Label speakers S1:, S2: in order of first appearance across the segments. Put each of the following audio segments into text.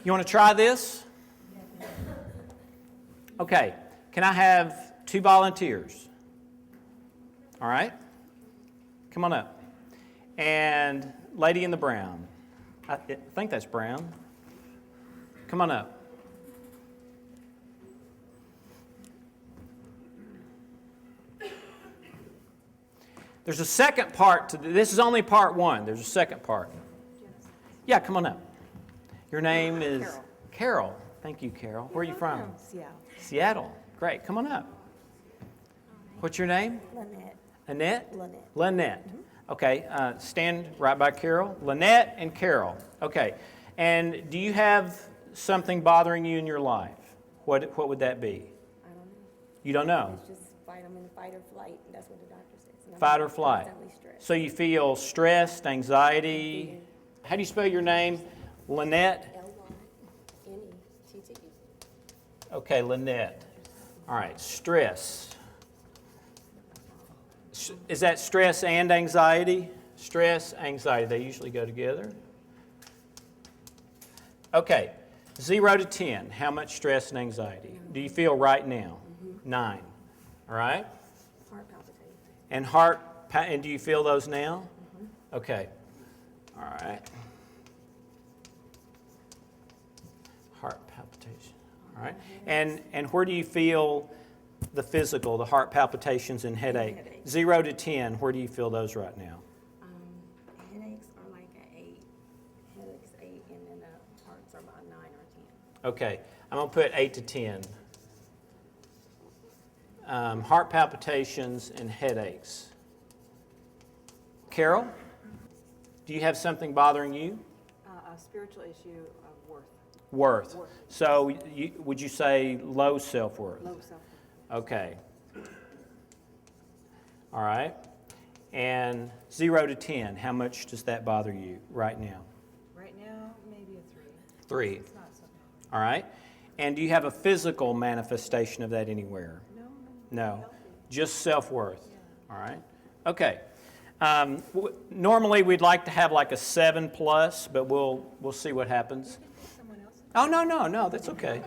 S1: You want to try this? Okay. Can I have 2 volunteers? All right. Come on up. And lady in the brown. I think that's brown. Come on up. There's a second part to this. Is only part 1. There's a second part. Yeah, come on up. Your name is?
S2: Carol.
S1: Carol. Thank you, Carol. Where are you from?
S2: Seattle.
S1: Seattle. Great. Come on up. What's your name?
S2: Lynette.
S1: Annette?
S2: Lynette.
S1: Lynette. Okay. Stand right by Carol. Lynette and Carol. Okay. And do you have something bothering you in your life? What would that be?
S2: I don't know.
S1: You don't know?
S2: It's just vitamin fight or flight. That's what the doctor says. And I'm
S1: Fight or flight.
S2: constantly stressed.
S1: So you feel stressed, anxiety. How do you spell your name? Lynette?
S2: Lynette.
S1: Okay, Lynette. All right, stress. Is that stress and anxiety? Stress, anxiety, they usually go together. Okay, 0 to 10, how much stress and anxiety do you feel right now? 9, all right?
S2: Heart palpitations.
S1: And do you feel those now? Okay, all right. Heart palpitation, all right. And where do you feel the physical, the heart palpitations and headache? 0 to 10, where do you feel those right now?
S2: Headaches are like an 8. Headaches 8, and then the hearts are about 9 or 10.
S1: Okay, I'm going to put 8 to 10. Heart palpitations and headaches. Carol, do you have something bothering you?
S3: A spiritual issue of worth.
S1: Worth. So would you say low self-worth?
S3: Low self-worth.
S1: Okay. All right. And 0 to 10, how much does that bother you right now?
S3: Right now, maybe a 3.
S1: 3.
S3: It's not so bad.
S1: All right. And do you have a physical manifestation of that anywhere?
S3: No.
S1: No. Just self-worth. Yeah. All right. Okay. Normally we'd like to have like a 7 plus, but we'll see what happens.
S3: Someone else?
S1: Oh, no, that's okay.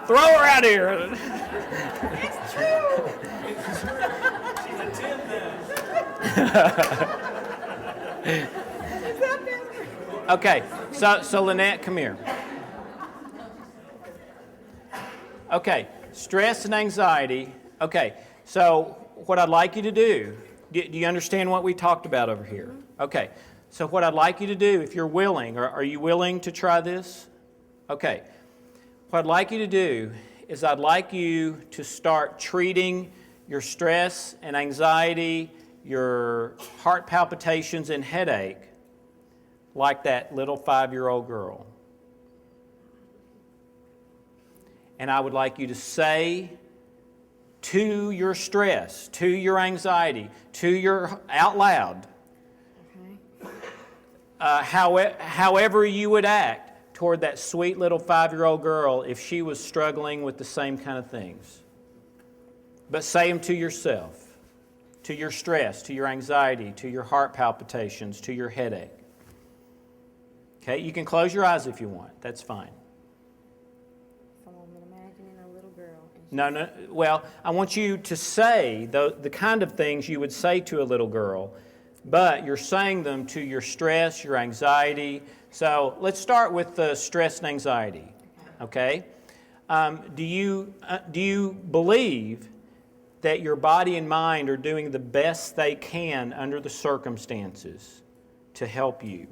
S1: Throw her out here.
S3: It's true.
S1: She's a 10 then. Okay, so Lynette, come here. Okay, stress and anxiety. Okay, so what I'd like you to do, do you understand what we talked about over here? Okay, so what I'd like you to do, if you're willing, are you willing to try this? Okay, what I'd like you to do is I'd like you to start treating your stress and anxiety, your heart palpitations and headache like that little 5-year-old girl. And I would like you to say to your stress, to your anxiety, to your out loud, however you would act toward that sweet little 5-year-old girl if she was struggling with the same kind of things. But say them to yourself, to your stress, to your anxiety, to your heart palpitations, to your headache. Okay, you can close your eyes if you want. That's fine.
S2: So I'm imagining a little girl.
S1: No. Well, I want you to say the kind of things you would say to a little girl, but you're saying them to your stress, your anxiety. So let's start with the stress and anxiety. Okay? Do you believe that your body and mind are doing the best they can under the circumstances to help you?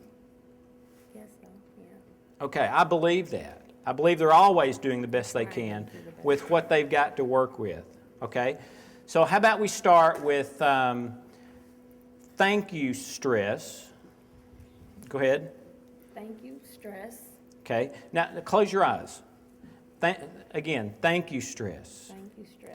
S2: Yes, so, yeah.
S1: Okay, I believe that. I believe they're always doing the best they can with what they've got to work with. Okay? So how about we start with thank you, stress. Go ahead.
S2: Thank you, stress.
S1: Okay. Now close your eyes. Again, thank you, stress.
S2: Thank you, stress.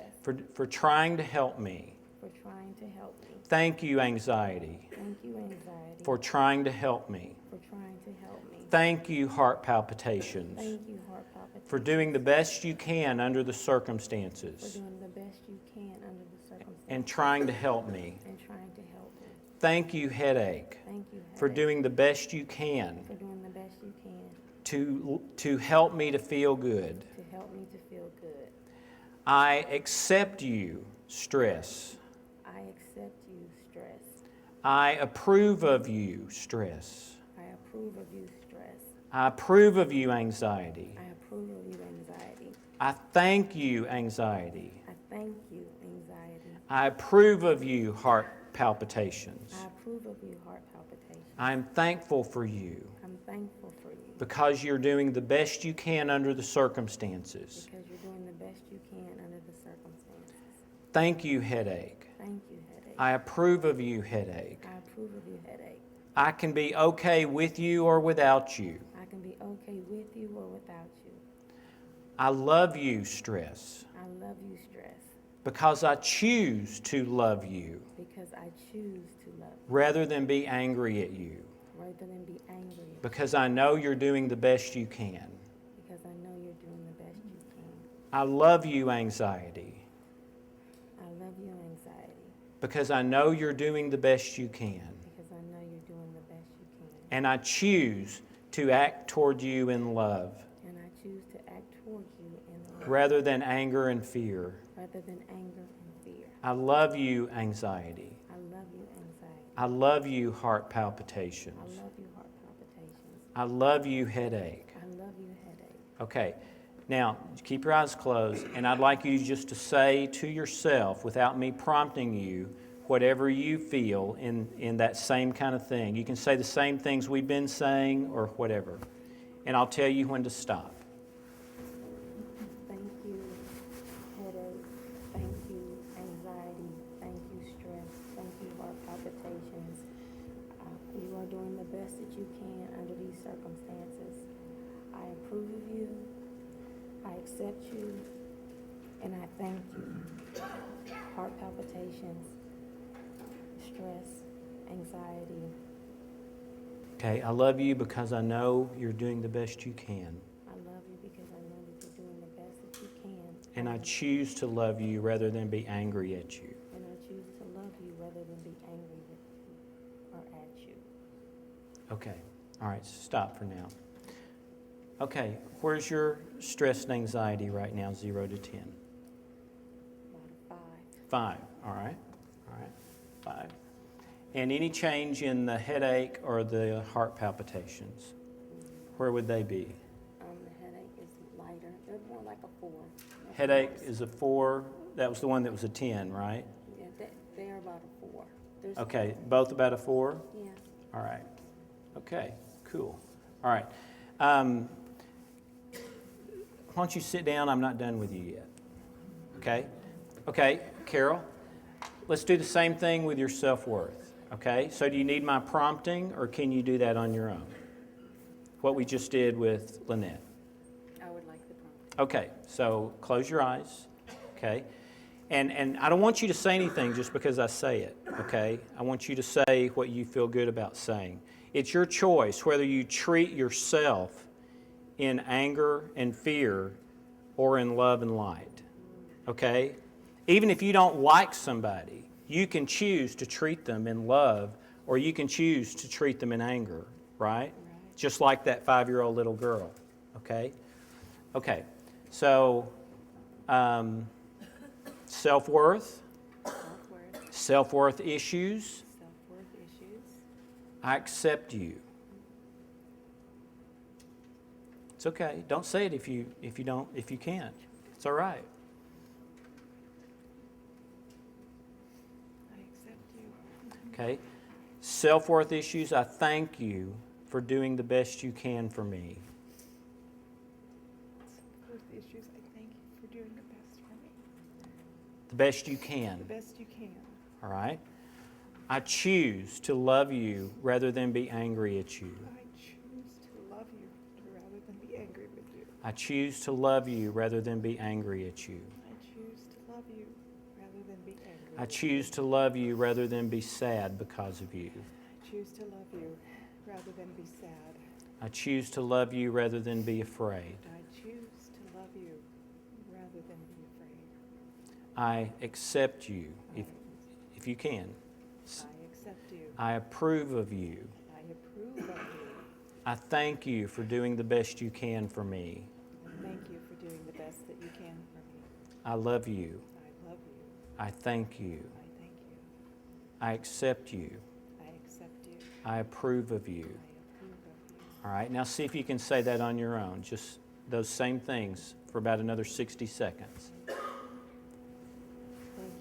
S1: For trying to help me.
S2: For trying to help me.
S1: Thank you, anxiety.
S2: Thank you, anxiety.
S1: For trying to help me.
S2: For trying to help me.
S1: Thank you, heart palpitations.
S2: Thank you, heart palpitations.
S1: For doing the best you can under the
S2: For
S1: circumstances.
S2: doing the best you can under the circumstances.
S1: And trying to help me.
S2: And trying to help me.
S1: Thank you, headache.
S2: Thank you,
S1: For
S2: headache.
S1: doing the best you can
S2: For doing the best you can.
S1: to help me to feel good.
S2: to help me to feel good.
S1: I accept you, stress.
S2: I accept you, stress.
S1: I approve of you, stress.
S2: I approve of you, stress.
S1: I approve of you, anxiety.
S2: I approve of you, anxiety.
S1: I thank you, anxiety.
S2: I thank you, anxiety.
S1: I approve of you, heart palpitations.
S2: I approve of you, heart palpitations.
S1: I am thankful for you
S2: I'm thankful for you
S1: because you're doing the best you can under the circumstances.
S2: because you're doing the best you can under the circumstances.
S1: Thank you, headache.
S2: Thank you, headache.
S1: I approve of you, headache.
S2: I approve of you, headache.
S1: I can be okay with you or without you.
S2: I can be okay with you or without you.
S1: I love you, stress,
S2: I love you, stress,
S1: because I choose to love you
S2: because I choose to love you
S1: rather than be angry at you,
S2: rather than be angry
S1: because I know you're doing the best you can.
S2: because I know you're doing the best you can.
S1: I love you, anxiety,
S2: I love you, anxiety,
S1: because I know you're doing the best you can.
S2: because I know you're doing the best you can.
S1: And I choose to act toward you in love
S2: And I choose to act towards you in love
S1: rather than anger and fear.
S2: rather than anger and fear.
S1: I love you, anxiety.
S2: I love you, anxiety.
S1: I love you, heart
S2: I
S1: palpitations.
S2: love you, heart palpitations.
S1: I love you, headache.
S2: I love you, headache.
S1: Okay, now keep your eyes closed, and I'd like you just to say to yourself, without me prompting you, whatever you feel in that same kind of thing. You can say the same things we've been saying or whatever, and I'll tell you when to stop.
S2: Thank you, headache. Thank you, anxiety. Thank you, stress. Thank you, heart palpitations. You are doing the best that you can under these circumstances. I approve of you. I accept you. And I thank you. Heart palpitations, stress, anxiety.
S1: Okay, I love you because I know you're doing the best you can.
S2: I love you because I know that you're doing the best that you can.
S1: And I choose to love you rather than be angry at you.
S2: And I choose to love you rather than be angry with you or at you.
S1: Okay, all right, stop for now. Okay, where's your stress and anxiety right now, 0 to 10?
S2: About a 5.
S1: 5, all right, 5. And any change in the headache or the heart palpitations, where would they be?
S2: The headache is lighter. They're more like a 4.
S1: Headache is a 4, that was the one that was a 10, right?
S2: Yeah, they're about a 4. There's,
S1: Okay, both about a 4?
S2: Yeah.
S1: All right, okay, cool. All right. Why don't you sit down? I'm not done with you yet. Okay? Okay, Carol, let's do the same thing with your self-worth. Okay? So do you need my prompting, or can you do that on your own? What we just did with Lynette.
S2: I would like the prompt.
S1: Okay, so close your eyes. Okay? And I don't want you to say anything just because I say it. Okay? I want you to say what you feel good about saying. It's your choice whether you treat yourself in anger and fear or in love and light. Okay? Even if you don't like somebody, you can choose to treat them in love, or you can choose to treat them in anger, right? Just like that 5-year-old little girl. Okay? Okay. So, self-worth, self-worth issues.
S2: Self-worth issues.
S1: I accept you. It's okay. Don't say it if you can't. It's all right.
S3: I accept you.
S1: Okay. Self-worth issues. I thank you for doing the best you can for me.
S3: With issues, I thank you for doing the best for me.
S1: The best you can.
S3: The best you can.
S1: All right. I choose to love you rather than be angry at you.
S3: I choose to love you rather than be angry with you.
S1: I choose to love you rather than be angry at you.
S3: I choose to love you rather than be angry.
S1: I choose to love you rather than be sad because of you.
S3: I choose to love you rather than be sad.
S1: I choose to love you rather than be afraid.
S3: I choose to love you rather than be afraid.
S1: I accept you, if you can.
S3: I accept you.
S1: I approve of you.
S3: I approve of you.
S1: I thank you for doing the best you can for me.
S3: Thank you for doing the best that you can for me.
S1: I love you.
S3: I love you.
S1: I thank you.
S3: I thank you.
S1: I accept you.
S3: I accept you.
S1: I approve of you.
S3: I approve of you.
S1: All right, now see if you can say that on your own. Just those same things for about another 60 seconds.
S3: Thank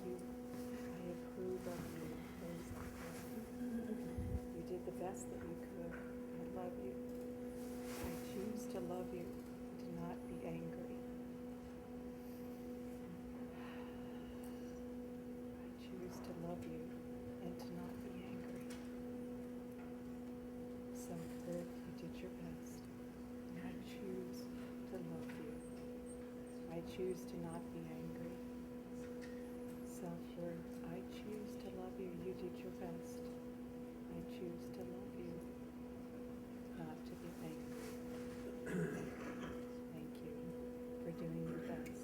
S3: you. I approve of you. Praise God. You did the best that you could. I love you. I choose to love you and to not be angry. I choose to love you and to not be angry. Self-worth, you did your best. And I choose to love you. I choose to not be angry. Self-worth, I choose to love you. You did your best. I choose to love you, not to be angry. Thank you for doing your best.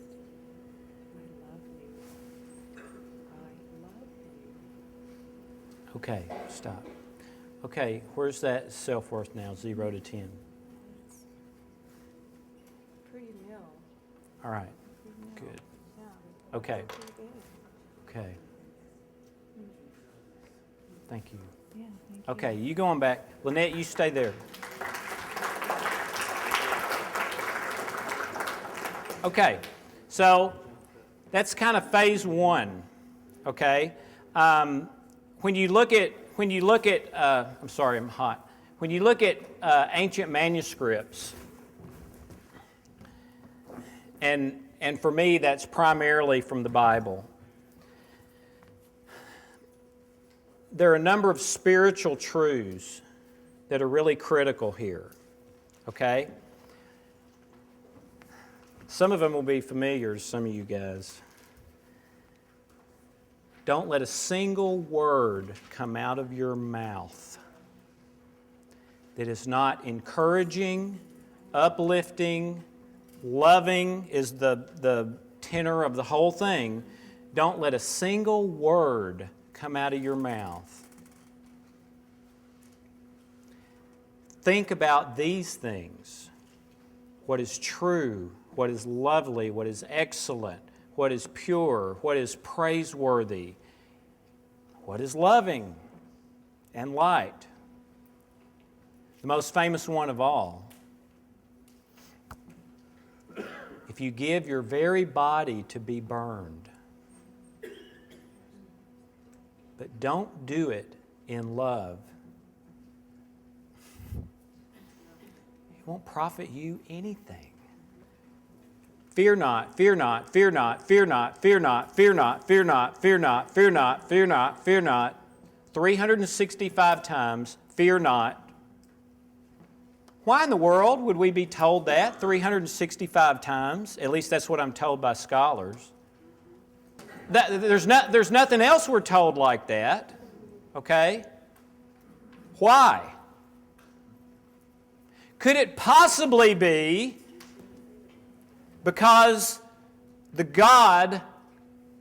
S3: I love you. I love you.
S1: Okay, stop. Okay, where's that self-worth now, 0 to 10?
S3: Pretty nil.
S1: All right,
S3: Pretty nil.
S1: good.
S3: Yeah.
S1: Okay,
S3: Pretty good.
S1: okay. Thank you.
S3: Yeah, thank you.
S1: Okay, you going back. Lynette, you stay there. Okay, so that's kind of phase one, okay? When you look at, I'm sorry, I'm hot. When you look at ancient manuscripts, and for me, that's primarily from the Bible, there are a number of spiritual truths that are really critical here, okay? Some of them will be familiar to some of you guys. Don't let a single word come out of your mouth that is not encouraging, uplifting, loving is the tenor of the whole thing. Don't let a single word come out of your mouth. Think about these things. What is true, what is lovely, what is excellent, what is pure, what is praiseworthy, what is loving and light. The most famous one of all. If you give your very body to be burned, but don't do it in love, it won't profit you anything. Fear not, fear not, fear not, fear not, fear not, fear not, fear not, fear not, fear not, fear not, fear not. 365 times, fear not. Why in the world would we be told that 365 times? At least that's what I'm told by scholars. There's nothing else we're told like that. Okay? Why? Could it possibly be because the God,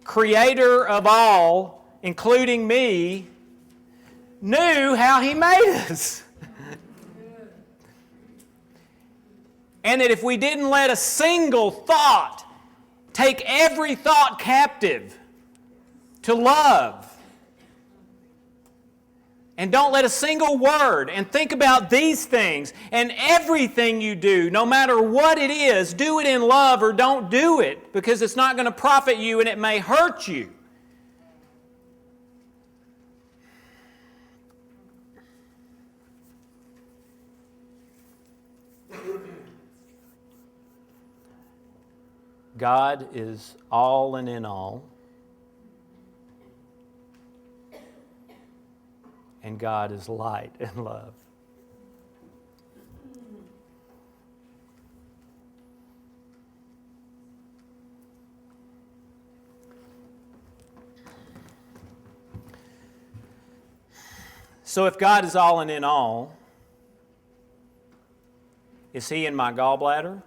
S1: creator of all, including me, knew how He made us? And that if we didn't let a single thought take every thought captive to love, and don't let a single word, and think about these things, and everything you do, no matter what it is, do it in love or don't do it, because it's not going to profit you and it may hurt you. God is all and in all. And God is light and love. So if God is all and in all, is He in my gallbladder?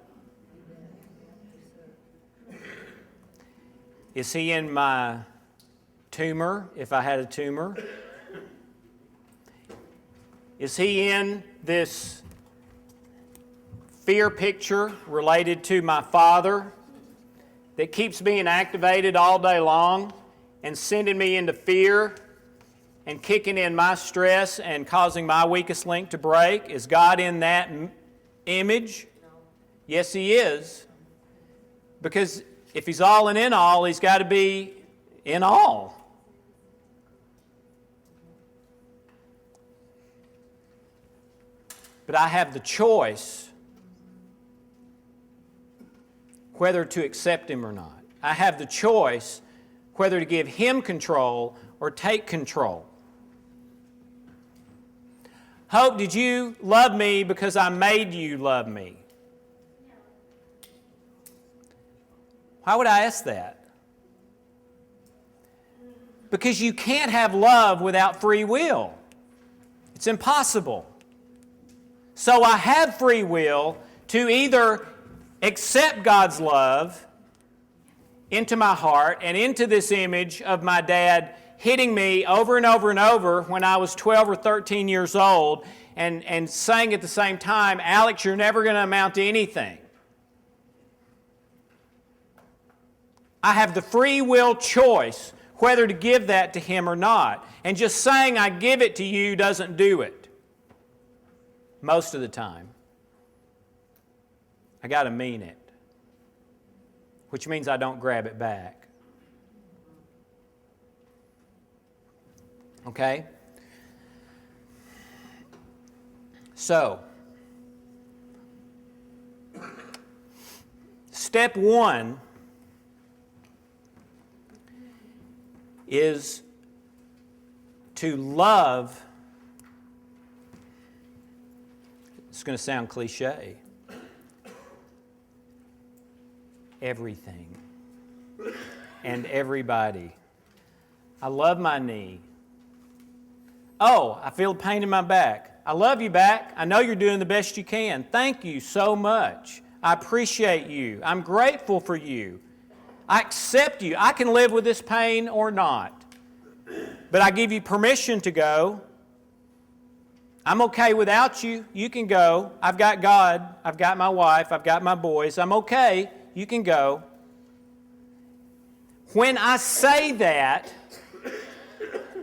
S1: Is He in my tumor, if I had a tumor? Is He in this fear picture related to my father that keeps being activated all day long and sending me into fear and kicking in my stress and causing my weakest link to break? Is God in that image? Yes, He is. Because if He's all and in all, He's got to be in all. But I have the choice whether to accept Him or not. I have the choice whether to give Him control or take control. Hope, did you love me because I made you love me? Why would I ask that? Because you can't have love without free will. It's impossible. So I have free will to either accept God's love into my heart and into this image of my dad hitting me over and over and over when I was 12 or 13 years old and saying at the same time, Alex, you're never going to amount to anything. I have the free will choice whether to give that to him or not. And just saying I give it to you doesn't do it. Most of the time. I got to mean it. Which means I don't grab it back. Okay? So, step one is to love. It's going to sound cliche. Everything and everybody. I love my knee. Oh, I feel pain in my back. I love you back. I know you're doing the best you can. Thank you so much. I appreciate you. I'm grateful for you. I accept you. I can live with this pain or not. But I give you permission to go. I'm okay without you. You can go. I've got God. I've got my wife. I've got my boys. I'm okay. You can go. When I say that,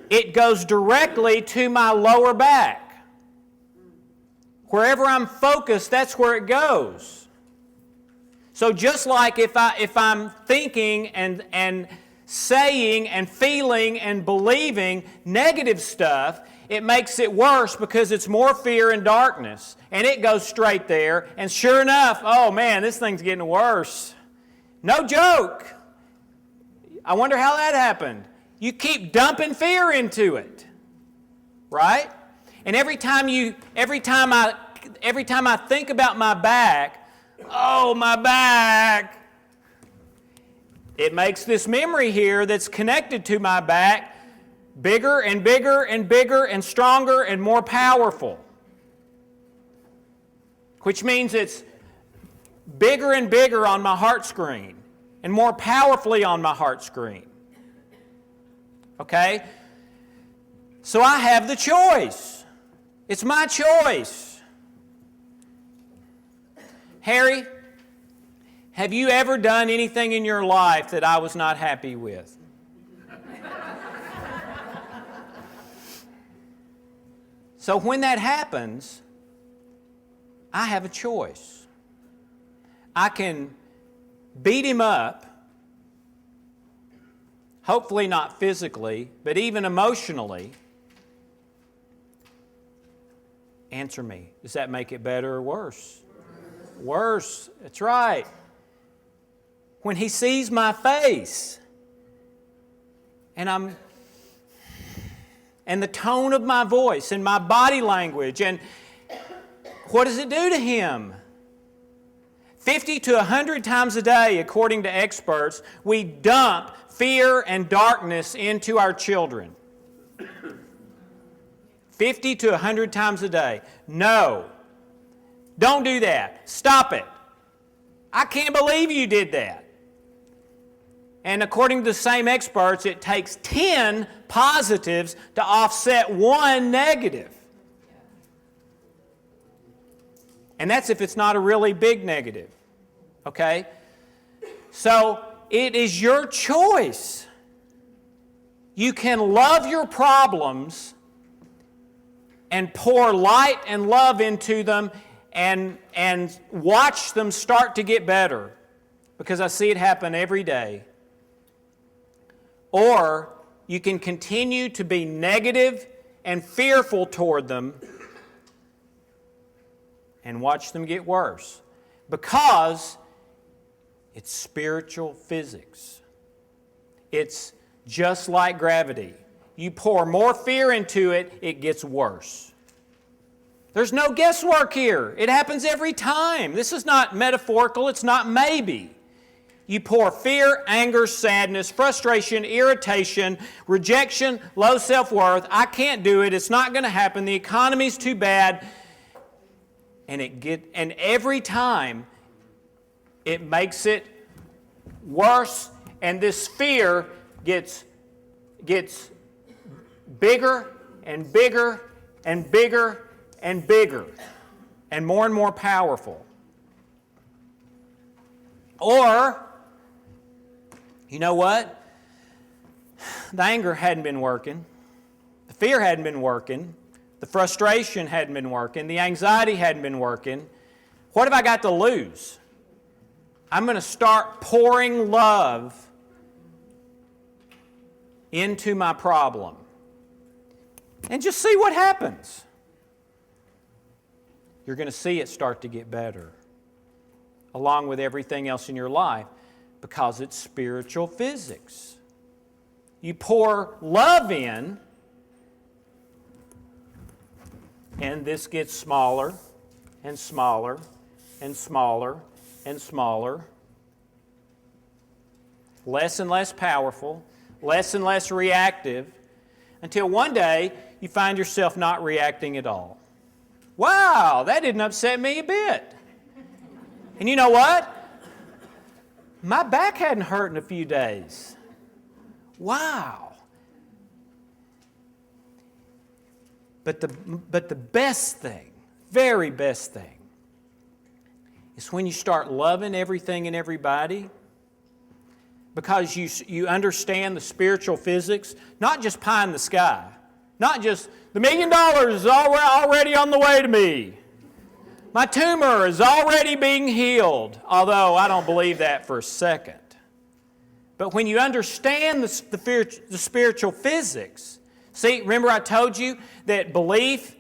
S1: it goes directly to my lower back. Wherever I'm focused, that's where it goes. So just like if I'm thinking and saying and feeling and believing negative stuff, it makes it worse because it's more fear and darkness. And it goes straight there. And sure enough, oh man, this thing's getting worse. No joke. I wonder how that happened. You keep dumping fear into it. Right? And every time I think about my back, oh, my back, it makes this memory here that's connected to my back bigger and bigger and bigger and stronger and more powerful. Which means it's bigger and bigger on my heart screen and more powerfully on my heart screen. Okay? So I have the choice. It's my choice. Harry, have you ever done anything in your life that I was not happy with? So when that happens, I have a choice. I can beat him up, hopefully not physically, but even emotionally. Answer me. Does that make it better or worse? Worse. That's right. When he sees my face and the tone of my voice and my body language, and what does it do to him? 50 to 100 times a day, according to experts, we dump fear and darkness into our children. 50 to 100 times a day. No. Don't do that. Stop it. I can't believe you did that. And according to the same experts, it takes 10 positives to offset one negative. And that's if it's not a really big negative. Okay? So it is your choice. You can love your problems and pour light and love into them and watch them start to get better, because I see it happen every day. Or you can continue to be negative and fearful toward them and watch them get worse, because it's spiritual physics. It's just like gravity. You pour more fear into it, it gets worse. There's no guesswork here. It happens every time. This is not metaphorical. It's not maybe. You pour fear, anger, sadness, frustration, irritation, rejection, low self-worth. I can't do it. It's not going to happen. The economy's too bad. And every time it makes it worse, and this fear gets bigger and bigger and bigger and bigger and more powerful. Or, you know what? The anger hadn't been working. The fear hadn't been working. The frustration hadn't been working. The anxiety hadn't been working. What have I got to lose? I'm going to start pouring love into my problem. And just see what happens. You're going to see it start to get better, along with everything else in your life, because it's spiritual physics. You pour love in, and this gets smaller and smaller and smaller and smaller, less and less powerful, less and less reactive, until one day you find yourself not reacting at all. Wow, that didn't upset me a bit. And you know what? My back hadn't hurt in a few days. Wow. But the best thing, very best thing, is when you start loving everything and everybody, because you understand the spiritual physics, not just pie in the sky, not just the $1 million is already on the way to me. My tumor is already being healed, although I don't believe that for a second. But when you understand the spiritual physics, see, remember I told you that belief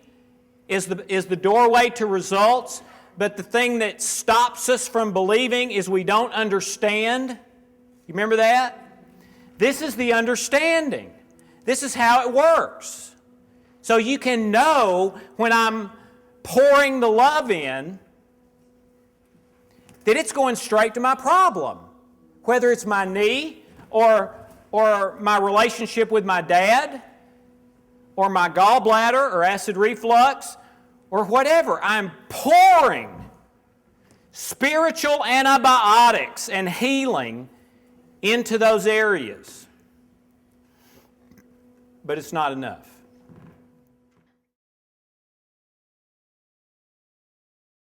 S1: is the doorway to results, but the thing that stops us from believing is we don't understand. You remember that? This is the understanding. This is how it works. So you can know when I'm pouring the love in that it's going straight to my problem. Whether it's my knee or my relationship with my dad or my gallbladder or acid reflux or whatever. I'm pouring spiritual antibiotics and healing into those areas. But it's not enough.